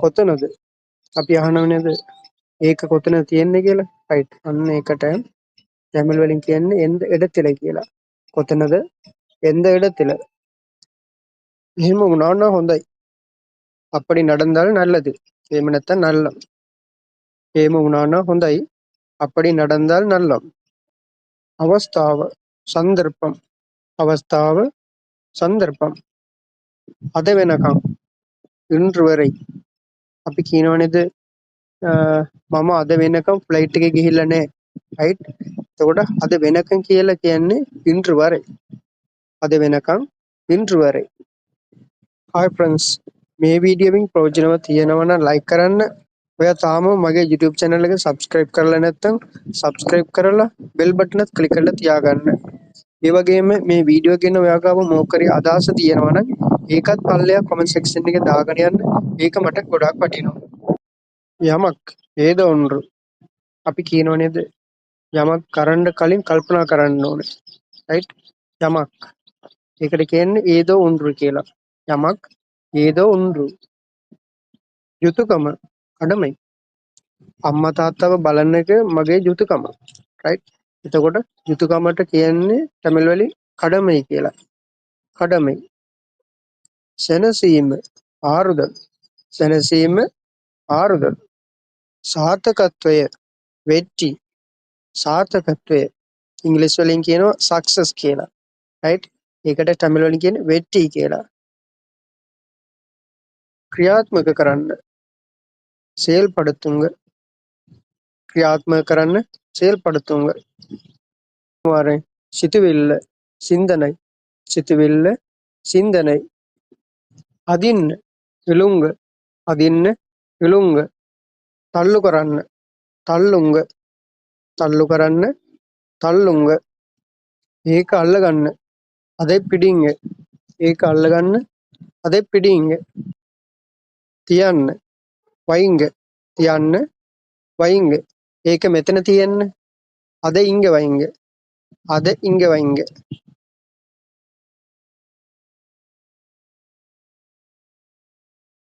කොතනද? අපි අහනව නේද? ඒක කොතනද තියෙන්නේ කියලා. රයිට්. අන්න ඒකට තැමිල් වලින් කියන්නේ எந்த இடத்தில කියලා. කොතනද? எந்த இடத்தில. එහෙම වුණා නම් හොඳයි. அப்படி நடந்தால் நல்லது. එහෙම නැත්නම් නල්ලම්. එහෙම වුණා නම් හොඳයි. அப்படி நடந்தால் நல்லம். අවස්ථාව සන්දර්භම්. අවස්ථාව සන්දර්භම්. අද වෙනකම් ඉன்று වரை අපි කියනව නේද මම අද වෙනකම් ෆ්ලයිට් එකේ ගිහිල්ලා නැහැ. රයිට්. එතකොට අද වෙනකම් කියලා කියන්නේ ඉன்று වரை. අද වෙනකම් ඉன்று වரை. හායි ෆ්‍රෙන්ඩ්ස්, මේ වීඩියෝවෙන් ප්‍රයෝජනවත් තියෙනවා නම් ලයික් කරන්න. ඔයා තාම මගේ YouTube channel එක subscribe කරලා නැත්නම් subscribe කරලා bell button එකත් click කරලා තියාගන්න. ඒ වගේම මේ වීඩියෝ ගැන ඔයා ගාව මොකක් හරි අදහස තියෙනවා නම් ඒකත් පල්ලෙහා comment section එකේ දාගෙන යන්න. ඒක මට ගොඩාක් වටිනවා. යමක් ஏதோ ஒன்று. අපි කියනව නේද යමක් කරන්න කලින් කල්පනා කරන්න ඕනේ. රයිට්. යමක්. ඒකට කියන්නේ ஏதோ ஒன்று කියලා. යමක් ஏதோ ஒன்று. යුතුයකම කඩමයි. අම්මා තාත්තව බලන එක මගේ යුතුයකම. රයිට්. එතකොට යුතුයකමට කියන්නේ තමිල් වලින් කඩමයි කියලා. කඩමයි. සෙනසීම ආරුදල්. සෙනසීම ආරුදල්. සාර්ථකත්වය වෙற்றி. සාර්ථකත්වය ඉංග්‍රීසි වලින් කියනවා සක්සස් කියලා. රයිට්. ඒකට තමිල් වලින් කියන්නේ වෙற்றி කියලා. ක්‍රියාත්මක කරන්න. செயல்படுத்துங்க. ක්‍රියාත්මක කරන්න செயல்படுத்துங்க. வாரேன். සිතුවිල්ල சிந்தனை. සිතුවිල්ල சிந்தனை. අදින්න එළුංග. අදින්න එළුංග. තල්ලු කරන්න තල්ලුංග. තල්ලු කරන්න තල්ලුංග. ඒක අල්ලගන්න அதை பிடிங்க. ඒක අල්ලගන්න அதை பிடிங்க. තියන්න වයින්ග. තියන්න වයින්ග. ඒක මෙතන තියන්න. அதை இங்க வைங்க. அதை இங்க வைங்க.